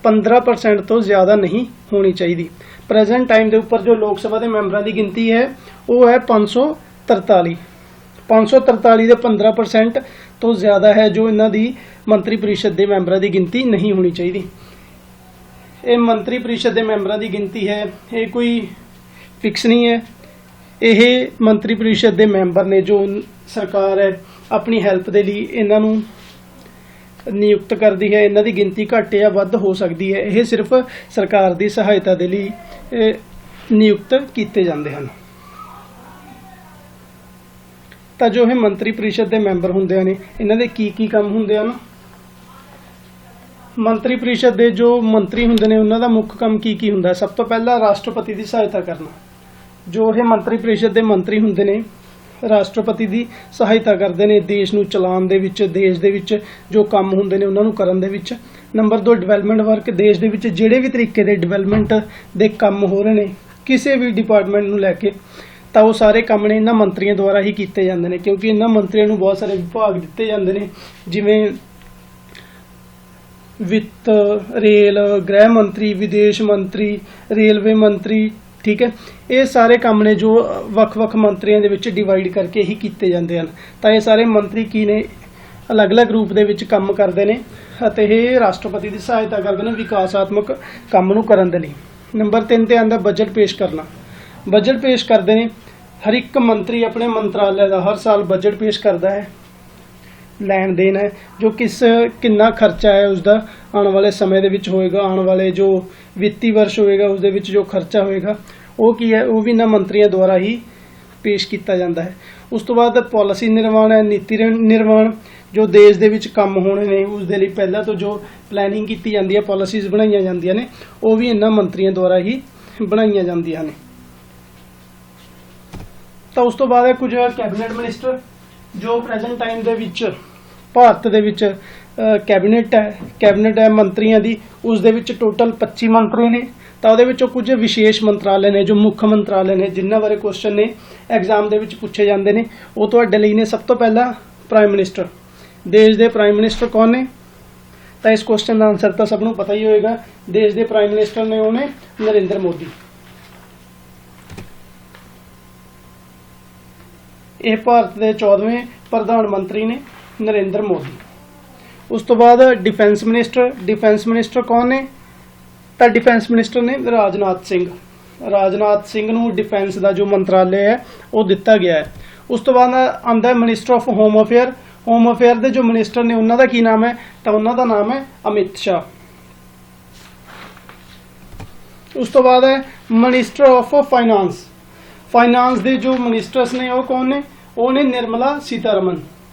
15% ਤੋਂ ਜ਼ਿਆਦਾ ਨਹੀਂ ਹੋਣੀ ਚਾਹੀਦੀ। ਪ੍ਰੈਜ਼ੈਂਟ ਟਾਈਮ ਦੇ ਉੱਪਰ ਜੋ ਲੋਕ ਸਭਾ ਦੇ ਮੈਂਬਰਾਂ ਦੀ ਗਿਣਤੀ ਹੈ ਉਹ ਹੈ 543। 543 ਦੇ 15% ਤੋਂ ਜ਼ਿਆਦਾ ਹੈ ਜੋ ਇਹਨਾਂ ਦੀ ਮੰਤਰੀ ਪਰਿਸ਼ਦ ਦੇ ਮੈਂਬਰਾਂ ਦੀ ਗਿਣਤੀ ਨਹੀਂ ਹੋਣੀ ਚਾਹੀਦੀ। ਇਹ ਮੰਤਰੀ ਪਰਿਸ਼ਦ ਦੇ ਮੈਂਬਰਾਂ ਦੀ ਗਿਣਤੀ ਹੈ ਇਹ ਕੋਈ ਫਿਕਸ ਨਹੀਂ ਹੈ। ਇਹ ਮੰਤਰੀ ਪਰਿਸ਼ਦ ਦੇ ਮੈਂਬਰ ਨੇ ਜੋ ਸਰਕਾਰ ਹੈ ਆਪਣੀ ਹੈਲਪ ਦੇ ਲਈ ਇਹਨਾਂ ਨੂੰ ਨਿਯੁਕਤ ਕਰਦੀ ਹੈ। ਇਹਨਾਂ ਦੀ ਗਿਣਤੀ ਘੱਟ ਜਾਂ ਵੱਧ ਹੋ ਸਕਦੀ ਹੈ। ਇਹ ਸਿਰਫ ਸਰਕਾਰ ਦੀ ਸਹਾਇਤਾ ਦੇ ਲਈ ਨਿਯੁਕਤ ਕੀਤੇ ਜਾਂਦੇ ਹਨ। ਤਾਂ ਜੋ ਇਹ ਮੰਤਰੀ ਪਰਿਸ਼ਦ ਦੇ ਮੈਂਬਰ ਹੁੰਦੇ ਨੇ ਇਹਨਾਂ ਦੇ ਕੀ ਕੰਮ ਹੁੰਦੇ ਹਨ? ਮੰਤਰੀ ਪਰਿਸ਼ਦ ਦੇ ਜੋ ਮੰਤਰੀ ਹੁੰਦੇ ਨੇ ਉਹਨਾਂ ਦਾ ਮੁੱਖ ਕੰਮ ਕੀ ਹੁੰਦਾ ਹੈ? ਸਭ ਤੋਂ ਪਹਿਲਾਂ ਰਾਸ਼ਟਰਪਤੀ ਦੀ ਸਹਾਇਤਾ ਕਰਨਾ। ਜੋ ਇਹ ਮੰਤਰੀ ਪਰਿਸ਼ਦ ਦੇ ਮੰਤਰੀ ਹੁੰਦੇ ਨੇ ਰਾਸ਼ਟਰਪਤੀ ਦੀ ਸਹਾਇਤਾ ਕਰਦੇ ਨੇ ਦੇਸ਼ ਨੂੰ ਚਲਾਉਣ ਦੇ ਵਿੱਚ, ਦੇਸ਼ ਦੇ ਵਿੱਚ ਜੋ ਕੰਮ ਹੁੰਦੇ ਨੇ ਉਹਨਾਂ ਨੂੰ ਕਰਨ ਦੇ ਵਿੱਚ। Number 2 development work. ਦੇਸ਼ ਦੇ ਵਿੱਚ ਜਿਹੜੇ ਵੀ ਤਰੀਕੇ ਦੇ ਡਿਵੈਲਪਮੈਂਟ ਦੇ ਕੰਮ ਹੋ ਰਹੇ ਨੇ ਕਿਸੇ ਵੀ ਡਿਪਾਰਟਮੈਂਟ ਨੂੰ ਲੈ ਕੇ ਤਾਂ ਉਹ ਸਾਰੇ ਕੰਮ ਨੇ ਇਹਨਾਂ ਮੰਤਰੀਆਂ ਦੁਆਰਾ ਹੀ ਕੀਤੇ ਜਾਂਦੇ ਨੇ, ਕਿਉਂਕਿ ਇਹਨਾਂ ਮੰਤਰੀਆਂ ਨੂੰ ਬਹੁਤ ਸਾਰੇ ਵਿਭਾਗ ਦਿੱਤੇ ਜਾਂਦੇ ਨੇ, ਜਿਵੇਂ ਵਿੱਤ, ਰੇਲ, ਗ੍ਰਹਿ ਮੰਤਰੀ, ਵਿਦੇਸ਼ ਮੰਤਰੀ, ਰੇਲਵੇ ਮੰਤਰੀ। ਠੀਕ ਹੈ, ਇਹ ਸਾਰੇ ਕੰਮ ਨੇ ਜੋ ਵੱਖ-ਵੱਖ ਮੰਤਰੀਆਂ ਦੇ ਵਿੱਚ ਡਿਵਾਈਡ ਕਰਕੇ ਹੀ ਕੀਤੇ ਜਾਂਦੇ ਹਨ। ਤਾਂ ਇਹ ਸਾਰੇ ਮੰਤਰੀ ਕੀ ਨੇ, ਅਲੱਗ-ਅਲੱਗ ਰੂਪ ਦੇ ਵਿੱਚ ਕੰਮ ਕਰਦੇ ਨੇ ਅਤੇ ਇਹ ਰਾਸ਼ਟਰਪਤੀ ਦੀ ਸਹਾਇਤਾ ਕਰਦੇ ਨੇ ਵਿਕਾਸਾਤਮਕ ਕੰਮ ਨੂੰ ਕਰਨ ਦੇ ਲਈ। ਨੰਬਰ 3 ਤੇ ਆਉਂਦਾ ਬਜਟ ਪੇਸ਼ ਕਰਨਾ। ਬਜਟ ਪੇਸ਼ ਕਰਦੇ ਨੇ, ਹਰ ਇੱਕ ਮੰਤਰੀ ਆਪਣੇ ਮੰਤਰਾਲੇ ਦਾ ਹਰ ਸਾਲ ਬਜਟ ਪੇਸ਼ ਕਰਦਾ ਹੈ। ਲੈਣ ਦੇਣ ਹੈ ਜੋ ਕਿੰਨਾ ਖਰਚਾ ਹੈ ਉਸਦਾ ਆਉਣ ਵਾਲੇ ਸਮੇਂ ਦੇ ਵਿੱਚ ਹੋਏਗਾ, ਆਉਣ ਵਾਲੇ ਜੋ ਵਿੱਤੀ ਵਰਸ਼ ਹੋਏਗਾ ਉਸ ਦੇ ਵਿੱਚ ਜੋ ਖਰਚਾ ਹੋਏਗਾ ਉਹ ਕੀ ਹੈ, ਉਹ ਵੀ ਇਹਨਾਂ ਮੰਤਰੀਆਂ ਦੁਆਰਾ ਹੀ ਪੇਸ਼ ਕੀਤਾ ਜਾਂਦਾ ਹੈ। ਉਸ ਤੋਂ ਬਾਅਦ ਪਾਲਿਸੀ ਨਿਰਮਾਣ ਹੈ, ਨੀਤੀ ਨਿਰਮਾਣ, ਜੋ ਦੇਸ਼ ਦੇ ਵਿੱਚ ਕੰਮ ਹੋਣੇ ਨੇ ਉਸ ਦੇ ਲਈ ਪਹਿਲਾਂ ਤੋਂ ਜੋ ਪਲੈਨਿੰਗ ਕੀਤੀ ਜਾਂਦੀ ਹੈ, ਪਾਲਿਸੀਜ਼ ਬਣਾਈਆਂ ਜਾਂਦੀਆਂ ਨੇ, ਉਹ ਵੀ ਇਹਨਾਂ ਮੰਤਰੀਆਂ ਦੁਆਰਾ ਹੀ ਬਣਾਈਆਂ ਜਾਂਦੀਆਂ ਨੇ। ਤਾਂ ਉਸ ਤੋਂ ਬਾਅਦ ਹੈ ਕੁਝ ਕੈਬਨਿਟ ਮਿਨਿਸਟਰ, ਜੋ ਪ੍ਰੈਜ਼ੈਂਟ ਟਾਈਮ ਦੇ ਵਿੱਚ ਭਾਰਤ ਦੇ ਵਿੱਚ ਕੈਬਨਿਟ ਹੈ ਮੰਤਰੀਆਂ ਦੀ, ਉਸ ਦੇ ਵਿੱਚ ਟੋਟਲ 25 ਮੰਤਰੀ ਨੇ। ਤਾਂ ਉਹਦੇ ਵਿੱਚੋਂ ਕੁਝ ਵਿਸ਼ੇਸ਼ ਮੰਤਰਾਲੇ ਨੇ ਜੋ ਮੁੱਖ ਮੰਤਰਾਲੇ ਨੇ, ਜਿਨ੍ਹਾਂ ਬਾਰੇ ਕੁਐਸਚਨ ਨੇ ਐਗਜ਼ਾਮ ਦੇ ਵਿੱਚ ਪੁੱਛੇ ਜਾਂਦੇ ਨੇ, ਉਹ ਤੁਹਾਡੇ ਲਈ ਨੇ। ਸਭ ਤੋਂ ਪਹਿਲਾਂ ਪ੍ਰਾਈਮ ਮਿਨਿਸਟਰ। ਦੇਸ਼ ਦੇ ਪ੍ਰਾਈਮ ਮਿਨਿਸਟਰ ਕੌਣ ਨੇ? ਤਾਂ ਇਸ ਕੁਐਸਚਨ ਦਾ ਆਨਸਰ ਤਾਂ ਸਭ ਨੂੰ ਪਤਾ ਹੀ ਹੋਏਗਾ। ਦੇਸ਼ ਦੇ ਪ੍ਰਾਈਮ ਮਿਨਿਸਟਰ ਨੇ ਉਹ ਨੇ ਨਰਿੰਦਰ ਮੋਦੀ। ਇਹ ਭਾਰਤ ਦੇ 14ਵੇਂ ਪ੍ਰਧਾਨ ਮੰਤਰੀ ਨੇ ਨਰਿੰਦਰ ਮੋਦੀ। ਉਸ ਤੋਂ ਬਾਅਦ ਡਿਫੈਂਸ ਮਿਨਿਸਟਰ। ਡਿਫੈਂਸ ਮਿਨਿਸਟਰ ਕੌਣ ਨੇ? ਤਾਂ ਡਿਫੈਂਸ ਮਿਨਿਸਟਰ ਨੇ ਰਾਜਨਾਥ ਸਿੰਘ। ਰਾਜਨਾਥ ਸਿੰਘ ਨੂੰ ਡਿਫੈਂਸ ਦਾ ਜੋ ਮੰਤਰਾਲੇ ਹੈ ਉਹ ਦਿੱਤਾ ਗਿਆ ਹੈ। ਉਸ ਤੋਂ ਬਾਅਦ ਆਉਂਦਾ ਹੈ minister of home affair. Home affair ਦੇ ਜੋ ਮਿਨਿਸਟਰ ਨੇ ਉਹਨਾਂ ਦਾ ਕੀ ਨਾਮ ਹੈ? ਤਾਂ ਉਹਨਾਂ ਦਾ ਨਾਮ ਹੈ ਅਮਿਤ ਸ਼ਾਹ। ਉਸ ਤੋਂ ਬਾਅਦ ਹੈ ਮਿਨਿਸਟਰ ਆਫ ਫਾਈਨਾਂਸ। ਫਾਈਨਾਂਸ ਦੇ ਜੋ ਮਿਨਿਸਟਰਸ ਨੇ ਉਹ ਕੌਣ ਨੇ? ਉਹ ਨੇ ਨਿਰਮਲਾ ਸੀਤਾਰਮਨ।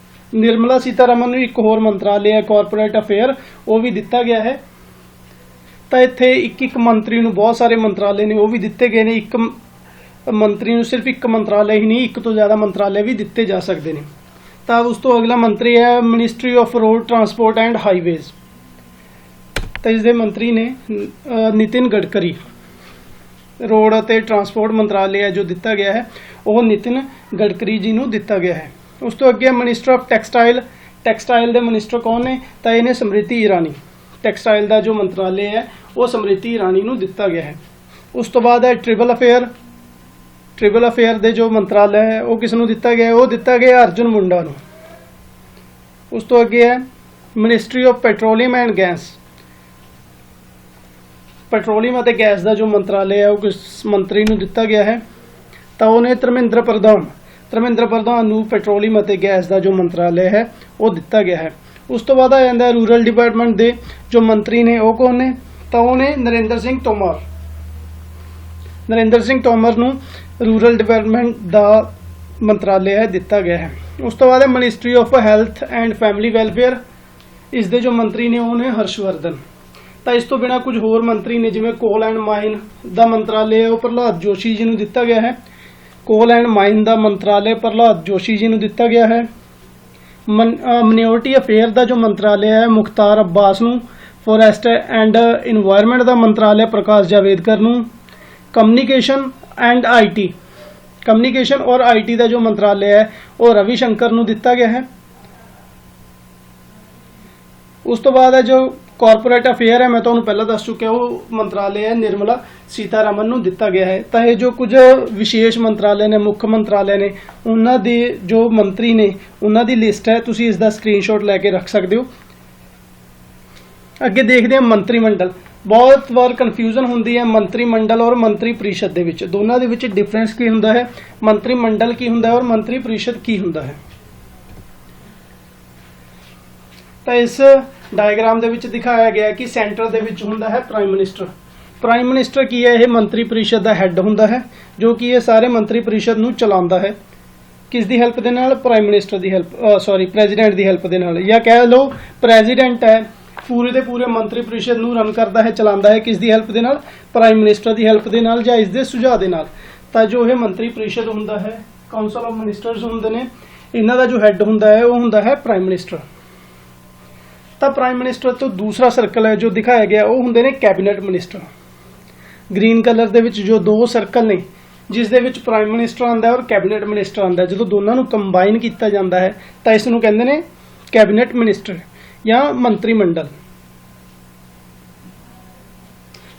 ਨਿਰਮਲਾ ਸੀਤਾਰਮਨ ਨੂੰ ਇੱਕ ਹੋਰ ਮੰਤਰਾਲੇ ਹੈ ਕਾਰਪੋਰੇਟ ਅਫੇਅਰ, ਉਹ ਵੀ ਦਿੱਤਾ ਗਿਆ ਹੈ। ਤਾਂ ਇੱਥੇ ਇੱਕ ਮੰਤਰੀ ਨੂੰ ਬਹੁਤ ਸਾਰੇ ਮੰਤਰਾਲੇ ਨੇ ਉਹ ਵੀ ਦਿੱਤੇ ਗਏ ਨੇ। ਇੱਕ ਮੰਤਰੀ ਨੂੰ ਸਿਰਫ ਇੱਕ ਮੰਤਰਾਲੇ ਹੀ ਨਹੀਂ, ਇੱਕ ਤੋਂ ਜ਼ਿਆਦਾ ਮੰਤਰਾਲੇ ਵੀ ਦਿੱਤੇ ਜਾ ਸਕਦੇ ਨੇ। ਤਾਂ ਉਸ ਤੋਂ ਅਗਲਾ ਮੰਤਰੀ ਹੈ ministry of road transport and highways. ਤਾਂ ਇਸ ਦੇ ਮੰਤਰੀ ਨੇ ਨਿਤਿਨ ਗਡਕਰੀ। ਰੋਡ ਅਤੇ ਟਰਾਂਸਪੋਰਟ ਮੰਤਰਾਲੇ ਹੈ ਜੋ ਦਿੱਤਾ ਗਿਆ ਹੈ ਉਹ ਨਿਤਿਨ ਗਡਕਰੀ ਜੀ ਨੂੰ ਦਿੱਤਾ ਗਿਆ ਹੈ। ਉਸ ਤੋਂ ਅੱਗੇ ਮਿਨਿਸਟਰ ਆਫ ਟੈਕਸਟਾਈਲ। ਟੈਕਸਟਾਈਲ ਦੇ ਮਿਨਿਸਟਰ ਕੌਣ ਨੇ? ਤਾਂ ਇਹ ਨੇ ਸਮ੍ਰਿਤੀ ਈਰਾਨੀ। ਟੈਕਸਟਾਈਲ ਦਾ ਜੋ ਮੰਤਰਾਲੇ ਹੈ ਉਹ ਸਮ੍ਰਿਤੀ ਈਰਾਨੀ ਨੂੰ ਦਿੱਤਾ ਗਿਆ ਹੈ। ਉਸ ਤੋਂ ਬਾਅਦ ਹੈ ਟ੍ਰਿਬਲ ਅਫੇਅਰ। ਟ੍ਰਿਬਲ ਅਫੇਅਰ ਦੇ ਜੋ ਮੰਤਰਾਲੇ ਹੈ ਉਹ ਕਿਸ ਨੂੰ ਦਿੱਤਾ ਗਿਆ? ਉਹ ਦਿੱਤਾ ਗਿਆ ਅਰਜੁਨ ਮੁੰਡਾ ਨੂੰ। ਉਸ ਤੋਂ ਅੱਗੇ ਹੈ ministry of petroleum and gas. Petroleum ਅਤੇ ਗੈਸ ਦਾ ਜੋ ਮੰਤਰਾਲੇ ਹੈ ਉਹ ਕਿਸ ਮੰਤਰੀ ਨੂੰ ਦਿੱਤਾ ਗਿਆ ਹੈ? ਤਾਂ ਉਹਨੇ ਧਰਮਿੰਦਰ ਪ੍ਰਧਾਨ। ਧਰਮਿੰਦਰ ਪ੍ਰਧਾਨ ਨੂੰ ਪੈਟਰੋਲੀਅਮ ਅਤੇ ਗੈਸ ਦਾ ਜੋ ਮੰਤਰਾਲੇ ਹੈ ਉਹ ਦਿੱਤਾ ਗਿਆ ਹੈ। ਉਸ ਤੋਂ ਬਾਅਦ ਆ ਜਾਂਦਾ ਰੂਰਲ ਡਿਵੈਲਪਮੈਂਟ ਦੇ ਜੋ ਮੰਤਰੀ ਨੇ ਉਹ ਕੌਣ ਨੇ? ਤਾਂ ਉਹ ਨੇ ਨਰਿੰਦਰ ਸਿੰਘ ਤੋਮਰ। ਨਰਿੰਦਰ ਸਿੰਘ ਤੋਮਰ ਨੂੰ ਰੂਰਲ ਡਿਵੈਲਪਮੈਂਟ ਦਾ ਮੰਤਰਾਲੇ ਹੈ ਦਿੱਤਾ ਗਿਆ ਹੈ। ਉਸ ਤੋਂ ਬਾਅਦ ਹੈ ministry of health and family welfare. ਇਸ ਦੇ ਜੋ ਮੰਤਰੀ ਨੇ ਉਹ ਨੇ ਹਰਸ਼ਵਰਧਨ। ਤਾਂ ਇਸ ਤੋਂ ਬਿਨਾਂ ਕੁਝ ਹੋਰ ਮੰਤਰੀ ਨੇ, ਜਿਵੇਂ ਕੋਲ ਐਂਡ ਮਾਈਨ ਦਾ ਮੰਤਰਾਲੇ ਹੈ ਉਹ ਪ੍ਰਹਲਾਦ ਜੋਸ਼ੀ ਜੀ ਨੂੰ ਦਿੱਤਾ ਗਿਆ ਹੈ। ਕੋਲ ਐਂਡ ਮਾਈਨ ਦਾ ਮੰਤਰਾਲੇ ਪ੍ਰਹਲਾਦ ਜੋਸ਼ੀ ਜੀ ਨੂੰ ਦਿੱਤਾ ਗਿਆ ਹੈ। ਮਿਨੋਰਟੀ ਅਫੇਅਰ ਦਾ ਜੋ ਮੰਤਰਾਲੇ ਹੈ ਮੁਖਤਾਰ ਅੱਬਾਸ ਨੂੰ। ਫੋਰੈਸਟ ਐਂਡ ਇਨਵਾਇਰਨਮੈਂਟ ਦਾ ਮੰਤਰਾਲੇ ਪ੍ਰਕਾਸ਼ ਜਾਵੇਦਕਰ ਨੂੰ। ਕਮਿਊਨੀਕੇਸ਼ਨ ਐਂਡ ਆਈਟੀ, ਕਮਿਊਨੀਕੇਸ਼ਨ ਔਰ ਆਈਟੀ ਦਾ ਜੋ ਮੰਤਰਾਲੇ ਹੈ ਉਹ ਰਵੀ ਸ਼ੰਕਰ ਨੂੰ ਦਿੱਤਾ ਗਿਆ ਹੈ। ਉਸ ਤੋਂ ਬਾਅਦ ਹੈ ਜੋ ਕਾਰਪੋਰੇਟ ਅਫੇਅਰ ਹੈ, ਮੈਂ ਤੁਹਾਨੂੰ ਪਹਿਲਾਂ ਦੱਸ ਚੁੱਕਿਆ, ਉਹ ਮੰਤਰਾਲੇ ਹੈ ਨਿਰਮਲਾ ਸੀਤਾਰਮਨ ਨੂੰ ਦਿੱਤਾ ਗਿਆ ਹੈ। ਤਾਂ ਇਹ ਜੋ ਕੁਝ ਵਿਸ਼ੇਸ਼ ਮੰਤਰਾਲੇ ਨੇ, ਮੁੱਖ ਮੰਤਰਾਲੇ ਨੇ, ਉਹਨਾਂ ਦੇ ਜੋ ਮੰਤਰੀ ਨੇ ਉਹਨਾਂ ਦੀ ਲਿਸਟ ਹੈ, ਤੁਸੀਂ ਇਸ ਦਾ ਸਕਰੀਨਸ਼ਾਟ ਲੈ ਕੇ ਰੱਖ ਸਕਦੇ ਹੋ। ਅੱਗੇ ਦੇਖਦੇ ਹਾਂ ਮੰਤਰੀ ਮੰਡਲ। ਬਹੁਤ ਵਾਰ ਕਨਫਿਊਜ਼ਨ ਹੁੰਦੀ ਹੈ ਮੰਤਰੀ ਮੰਡਲ ਔਰ ਮੰਤਰੀ ਪ੍ਰੀਸ਼ਦ ਦੇ ਵਿੱਚ, ਦੋਨਾਂ ਦੇ ਵਿੱਚ ਡਿਫਰੈਂਸ ਕੀ ਹੁੰਦਾ ਹੈ, ਮੰਤਰੀ ਮੰਡਲ ਕੀ ਹੁੰਦਾ ਹੈ ਔਰ ਮੰਤਰੀ ਪ੍ਰੀਸ਼ਦ ਕੀ ਹੁੰਦਾ ਹੈ। ਤਾਂ ਇਸ ਡਾਇਗਰਾਮ ਦੇ ਵਿੱਚ ਦਿਖਾਇਆ ਗਿਆ ਕਿ ਸੈਂਟਰ ਦੇ ਵਿੱਚ ਹੁੰਦਾ ਹੈ ਪ੍ਰਾਈਮ ਮਿਨਿਸਟਰ। ਪ੍ਰਾਈਮ ਮਿਨਿਸਟਰ ਕੀ ਹੈ? ਇਹ ਮੰਤਰੀ ਪ੍ਰੀਸ਼ਦ ਦਾ ਹੈੱਡ ਹੁੰਦਾ ਹੈ, ਜੋ ਕਿ ਇਹ ਸਾਰੇ ਮੰਤਰੀ ਪ੍ਰੀਸ਼ਦ ਨੂੰ ਚਲਾਉਂਦਾ ਹੈ। ਕਿਸ ਦੀ ਹੈਲਪ ਦੇ ਨਾਲ? ਪ੍ਰਾਈਮ ਮਿਨਿਸਟਰ ਦੀ ਹੈਲਪ, ਪ੍ਰੈਜ਼ੀਡੈਂਟ ਦੀ ਹੈਲਪ ਦੇ ਨਾਲ, ਜਾਂ ਕਹਿ ਲਓ ਪ੍ਰੈਜ਼ੀਡੈਂਟ ਹੈ ਪੂਰੇ ਦੇ ਪੂਰੇ ਮੰਤਰੀ ਪ੍ਰੀਸ਼ਦ ਨੂੰ ਰਨ ਕਰਦਾ ਹੈ, ਚਲਾਉਂਦਾ ਹੈ। ਕਿਸ ਦੀ ਹੈਲਪ ਦੇ ਨਾਲ? ਪ੍ਰਾਈਮ ਮਿਨਿਸਟਰ ਦੀ ਹੈਲਪ ਦੇ ਨਾਲ ਜਾਂ ਇਸ ਦੇ ਸੁਝਾਅ ਦੇ ਨਾਲ। ਤਾਂ ਜੋ ਇਹ ਮੰਤਰੀ ਪ੍ਰੀਸ਼ਦ ਹੁੰਦਾ ਹੈ, ਕਾਉਂਸਲ ਆਫ ਮਿਨਿਸਟਰਸ ਹੁੰਦੇ ਨੇ, ਇਹਨਾਂ ਦਾ ਜੋ ਹੈੱਡ ਹੁੰਦਾ ਹੈ ਉਹ ਹੁੰਦਾ ਹੈ ਪ੍ਰਾਈਮ ਮਿਨਿਸਟਰ। ਤਾਂ ਪ੍ਰਾਈਮ ਮਿਨਿਸਟਰ ਤੋਂ ਦੂਸਰਾ ਸਰਕਲ ਹੈ ਜੋ ਦਿਖਾਇਆ ਗਿਆ ਉਹ ਹੁੰਦੇ ਨੇ ਕੈਬਨਿਟ ਮਿਨਿਸਟਰ। ਗ੍ਰੀਨ ਕਲਰ ਦੇ ਵਿੱਚ ਜੋ ਦੋ ਸਰਕਲ ਨੇ ਜਿਸ ਦੇ ਵਿੱਚ ਪ੍ਰਾਈਮ ਮਿਨਿਸਟਰ ਆਉਂਦਾ ਹੈ ਔਰ ਕੈਬਨਿਟ ਮਿਨਿਸਟਰ ਆਉਂਦਾ ਹੈ। ਜਦੋਂ ਦੋਨਾਂ ਨੂੰ ਕੰਬਾਈਨ ਕੀਤਾ ਜਾਂਦਾ ਹੈ ਤਾਂ ਇਸ ਨੂੰ ਕਹਿੰਦੇ ਨੇ ਕੈਬਨਿਟ ਮਿਨਿਸਟਰ ਜਾਂ ਮੰਤਰੀ ਮੰਡਲ।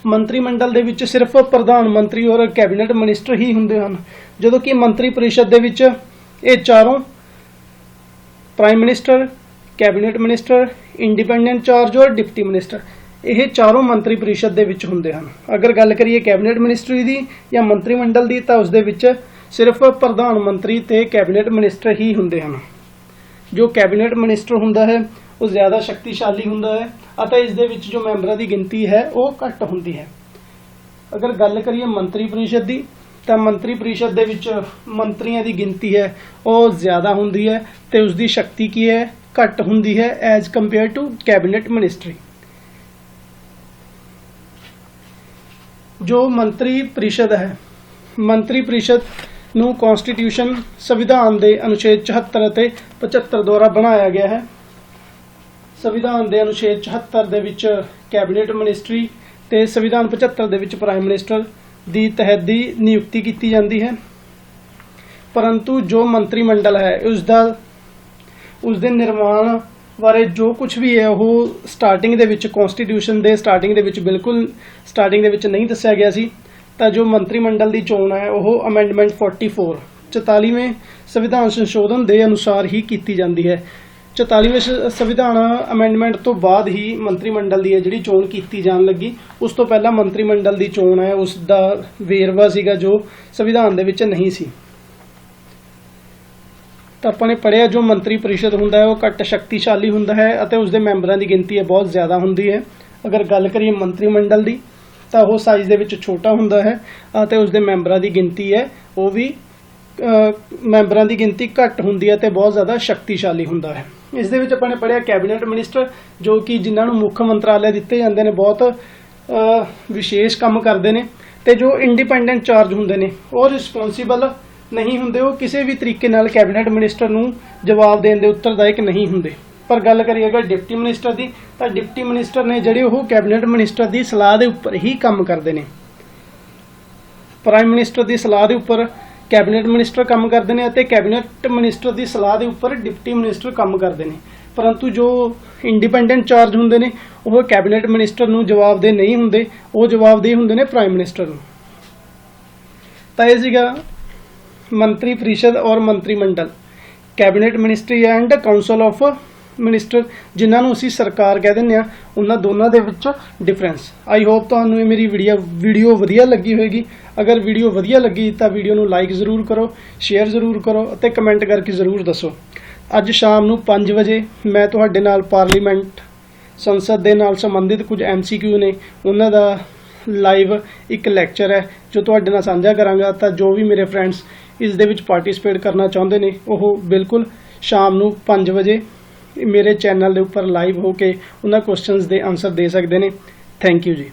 ਮੰਤਰੀ ਮੰਡਲ ਦੇ ਵਿੱਚ ਸਿਰਫ ਪ੍ਰਧਾਨ ਮੰਤਰੀ ਔਰ ਕੈਬਨਿਟ ਮਿਨਿਸਟਰ ਹੀ ਹੁੰਦੇ ਹਨ, ਜਦੋਂ ਕਿ ਮੰਤਰੀ ਪਰਿਸ਼ਦ ਦੇ ਵਿੱਚ ਇਹ ਚਾਰੋਂ prime minister, cabinet minister, independent charge ਔਰ ਡਿਪਟੀ ਮਿਨਿਸਟਰ, ਇਹ ਚਾਰੋਂ ਮੰਤਰੀ ਪਰਿਸ਼ਦ ਦੇ ਵਿੱਚ ਹੁੰਦੇ ਹਨ। ਅਗਰ ਗੱਲ ਕਰੀਏ ਕੈਬਨਿਟ ਮਿਨਿਸਟਰੀ ਦੀ ਜਾਂ ਮੰਤਰੀ ਮੰਡਲ ਦੀ ਤਾਂ ਉਸ ਦੇ ਵਿੱਚ ਸਿਰਫ ਪ੍ਰਧਾਨ ਮੰਤਰੀ ਤੇ ਕੈਬਨਿਟ ਮਿਨਿਸਟਰ ਹੀ ਹੁੰਦੇ ਹਨ। ਜੋ ਕੈਬਨਿਟ ਮਿਨਿਸਟਰ ਹੁੰਦਾ ਹੈ ਉਹ ਜ਼ਿਆਦਾ ਸ਼ਕਤੀਸ਼ਾਲੀ ਹੁੰਦਾ ਹੈ ਅਤੇ ਇਸ ਦੇ ਵਿੱਚ ਜੋ ਮੈਂਬਰਾਂ ਦੀ ਗਿਣਤੀ ਹੈ ਉਹ ਘੱਟ ਹੁੰਦੀ ਹੈ। ਅਗਰ ਗੱਲ ਕਰੀਏ ਮੰਤਰੀ ਪਰਿਸ਼ਦ ਦੀ ਤਾਂ ਮੰਤਰੀ ਪਰਿਸ਼ਦ ਦੇ ਵਿੱਚ ਮੰਤਰੀਆਂ ਦੀ ਗਿਣਤੀ ਹੈ ਉਹ ਜ਼ਿਆਦਾ ਹੁੰਦੀ ਹੈ ਤੇ ਉਸ ਦੀ ਸ਼ਕਤੀ ਕੀ ਹੈ, ਘੱਟ ਹੁੰਦੀ ਹੈ as compare to cabinet ministry. ਜੋ ਮੰਤਰੀ ਪਰਿਸ਼ਦ ਹੈ, ਮੰਤਰੀ ਪਰਿਸ਼ਦ ਨੂੰ ਕਨਸਟੀਟਿਊਸ਼ਨ ਸੰਵਿਧਾਨ ਦੇ ਅਨੁਛੇਦ 74 ਅਤੇ 75 ਦੁਆਰਾ ਬਣਾਇਆ ਗਿਆ ਹੈ। ਸੰਵਿਧਾਨ ਦੇ ਅਨੁਛੇਦ 74 ਦੇ ਵਿੱਚ ਕੈਬਨਿਟ ਮਿਨਿਸਟਰੀ ਤੇ ਸੰਵਿਧਾਨ 75 ਦੇ ਵਿੱਚ ਪ੍ਰਾਈਮ ਮਿਨਿਸਟਰ ਦੀ ਤਹਿਤ ਦੀ ਨਿਯੁਕਤੀ ਕੀਤੀ ਜਾਂਦੀ ਹੈ। ਪਰੰਤੂ ਜੋ ਮੰਤਰੀ ਮੰਡਲ ਹੈ ਉਸ ਦੇ ਨਿਰਮਾਣ ਬਾਰੇ ਜੋ ਕੁਝ ਵੀ ਹੈ ਉਹ ਸਟਾਰਟਿੰਗ ਦੇ ਵਿੱਚ ਕਨਸਟੀਟਿਊਸ਼ਨ ਦੇ ਸਟਾਰਟਿੰਗ ਦੇ ਵਿੱਚ ਬਿਲਕੁਲ ਸਟਾਰਟਿੰਗ ਦੇ ਵਿੱਚ ਨਹੀਂ ਦੱਸਿਆ ਗਿਆ ਸੀ। ਤਾਂ ਜੋ ਮੰਤਰੀ ਮੰਡਲ ਦੀ ਚੋਣ ਹੈ ਉਹ ਅਮੈਂਡਮੈਂਟ 44ਵੇਂ ਸੰਵਿਧਾਨ ਸੰਸ਼ੋਧਨ ਦੇ ਅਨੁਸਾਰ ਹੀ ਕੀਤੀ ਜਾਂਦੀ ਹੈ। 44ਵੇਂ ਸੰਵਿਧਾਨ ਅਮੈਂਡਮੈਂਟ ਤੋਂ ਬਾਅਦ ਹੀ ਮੰਤਰੀ ਮੰਡਲ ਦੀ ਹੈ ਜਿਹੜੀ ਚੋਣ ਕੀਤੀ ਜਾਣ ਲੱਗੀ। ਉਸ ਤੋਂ ਪਹਿਲਾਂ ਮੰਤਰੀ ਮੰਡਲ ਦੀ ਚੋਣ ਹੈ ਉਸ ਦਾ ਵੇਰਵਾ ਸੀਗਾ ਜੋ ਸੰਵਿਧਾਨ ਦੇ ਵਿੱਚ ਨਹੀਂ ਸੀ। ਤਾਂ ਆਪਾਂ ਨੇ ਪੜ੍ਹਿਆ ਜੋ ਮੰਤਰੀ ਪਰਿਸ਼ਦ ਹੁੰਦਾ ਹੈ ਉਹ ਘੱਟ ਸ਼ਕਤੀਸ਼ਾਲੀ ਹੁੰਦਾ ਹੈ ਅਤੇ ਉਸ ਦੇ ਮੈਂਬਰਾਂ ਦੀ ਗਿਣਤੀ ਹੈ ਬਹੁਤ ਜ਼ਿਆਦਾ ਹੁੰਦੀ ਹੈ। ਅਗਰ ਗੱਲ ਕਰੀਏ ਮੰਤਰੀ ਮੰਡਲ ਦੀ ਤਾਂ ਉਹ ਸਾਈਜ਼ ਦੇ ਵਿੱਚ ਛੋਟਾ ਹੁੰਦਾ ਹੈ ਅਤੇ ਉਸ ਦੇ ਮੈਂਬਰਾਂ ਦੀ ਗਿਣਤੀ ਹੈ ਉਹ ਵੀ ਮੈਂਬਰਾਂ ਦੀ ਗਿਣਤੀ ਘੱਟ ਹੁੰਦੀ ਹੈ ਤੇ ਬਹੁਤ ਜ਼ਿਆਦਾ ਸ਼ਕਤੀਸ਼ਾਲੀ ਹੁੰਦਾ ਹੈ। ਇਸ ਦੇ ਵਿੱਚ ਆਪਾਂ ਨੇ ਪੜ੍ਹਿਆ ਕੈਬਨਿਟ ਮਿਨਿਸਟਰ ਜੋ ਕਿ ਜਿਨ੍ਹਾਂ ਨੂੰ ਮੁੱਖ ਮੰਤਰਾਲੇ ਦਿੱਤੇ ਜਾਂਦੇ ਨੇ ਬਹੁਤ ਵਿਸ਼ੇਸ਼ ਕੰਮ ਕਰਦੇ ਨੇ, ਤੇ ਜੋ ਇੰਡੀਪੈਂਡੈਂਟ ਚਾਰਜ ਹੁੰਦੇ ਨੇ ਉਹ ਰਿਸਪੌਂਸੀਬਲ ਨਹੀਂ ਹੁੰਦੇ, ਉਹ ਕਿਸੇ ਵੀ ਤਰੀਕੇ ਨਾਲ ਕੈਬਨਿਟ ਮਿਨਿਸਟਰ ਨੂੰ ਜਵਾਬ ਦੇਣ ਦੇ ਉੱਤਰਦਾਇਕ ਨਹੀਂ ਹੁੰਦੇ। ਪਰ ਗੱਲ ਕਰੀਏ ਅਗਰ ਡਿਪਟੀ ਮਿਨਿਸਟਰ ਦੀ ਤਾਂ ਡਿਪਟੀ ਮਿਨਿਸਟਰ ਨੇ ਜਿਹੜੇ ਉਹ ਕੈਬਨਿਟ ਮਿਨਿਸਟਰ ਦੀ ਸਲਾਹ ਦੇ ਉੱਪਰ ਹੀ ਕੰਮ ਕਰਦੇ ਨੇ। ਪ੍ਰਾਈਮ ਮਿਨਿਸਟਰ ਦੀ ਸਲਾਹ ਦੇ ਉੱਪਰ ਕੈਬਨਿਟ ਮਿਨਿਸਟਰ ਕੰਮ ਕਰਦੇ ਨੇ ਅਤੇ ਕੈਬਨਿਟ ਮਿਨਿਸਟਰ ਦੀ ਸਲਾਹ ਦੇ ਉੱਪਰ ਡਿਪਟੀ ਮਿਨਿਸਟਰ ਕੰਮ ਕਰਦੇ ਨੇ। ਪਰੰਤੂ ਜੋ ਇੰਡੀਪੈਂਡੈਂਟ ਚਾਰਜ ਹੁੰਦੇ ਨੇ ਉਹ ਕੈਬਨਿਟ ਮਿਨਿਸਟਰ ਨੂੰ ਜਵਾਬਦੇਹ ਨਹੀਂ ਹੁੰਦੇ, ਉਹ ਜਵਾਬਦੇਹ ਹੁੰਦੇ ਨੇ ਪ੍ਰਾਈਮ ਮਿਨਿਸਟਰ ਨੂੰ। ਤਾਂ ਇਹ ਸੀਗਾ ਮੰਤਰੀ ਪਰਿਸ਼ਦ ਔਰ ਮੰਤਰੀ ਮੰਡਲ, cabinet ministry and council of minister, ਜਿਨ੍ਹਾਂ ਨੂੰ ਅਸੀਂ ਸਰਕਾਰ ਕਹਿ ਦਿੰਦੇ ਹਾਂ, ਉਹਨਾਂ ਦੋਨਾਂ ਦੇ ਵਿੱਚ ਡਿਫਰੈਂਸ। ਆਈ ਹੋਪ ਤੁਹਾਨੂੰ ਇਹ ਮੇਰੀ ਵੀਡੀਓ ਵਧੀਆ ਲੱਗੀ ਹੋਏਗੀ। ਅਗਰ ਵੀਡੀਓ ਵਧੀਆ ਲੱਗੀ ਤਾਂ ਵੀਡੀਓ ਨੂੰ ਲਾਈਕ ਜ਼ਰੂਰ ਕਰੋ, ਸ਼ੇਅਰ ਜ਼ਰੂਰ ਕਰੋ ਅਤੇ ਕਮੈਂਟ ਕਰਕੇ ਜ਼ਰੂਰ ਦੱਸੋ। ਅੱਜ ਸ਼ਾਮ ਨੂੰ 5 ਵਜੇ ਮੈਂ ਤੁਹਾਡੇ ਨਾਲ ਪਾਰਲੀਮੈਂਟ ਸੰਸਦ ਦੇ ਨਾਲ ਸੰਬੰਧਿਤ ਕੁਝ MCQ ਨੇ ਉਹਨਾਂ ਦਾ ਲਾਈਵ ਇੱਕ ਲੈਕਚਰ ਹੈ ਜੋ ਤੁਹਾਡੇ ਨਾਲ ਸਾਂਝਾ ਕਰਾਂਗਾ। ਤਾਂ ਜੋ ਵੀ ਮੇਰੇ ਫਰੈਂਡਸ ਇਸ ਦੇ ਵਿੱਚ ਪਾਰਟਿਸਿਪੇਟ ਕਰਨਾ ਚਾਹੁੰਦੇ ਨੇ ਉਹ ਬਿਲਕੁਲ ਸ਼ਾਮ ਨੂੰ 5 ਵਜੇ ਮੇਰੇ ਚੈਨਲ ਦੇ ਉੱਪਰ ਲਾਈਵ ਹੋ ਕੇ ਉਹਨਾਂ ਕੁਐਸਚਨਸ ਦੇ ਆਨਸਰ ਦੇ ਸਕਦੇ ਨੇ। ਥੈਂਕ ਯੂ ਜੀ।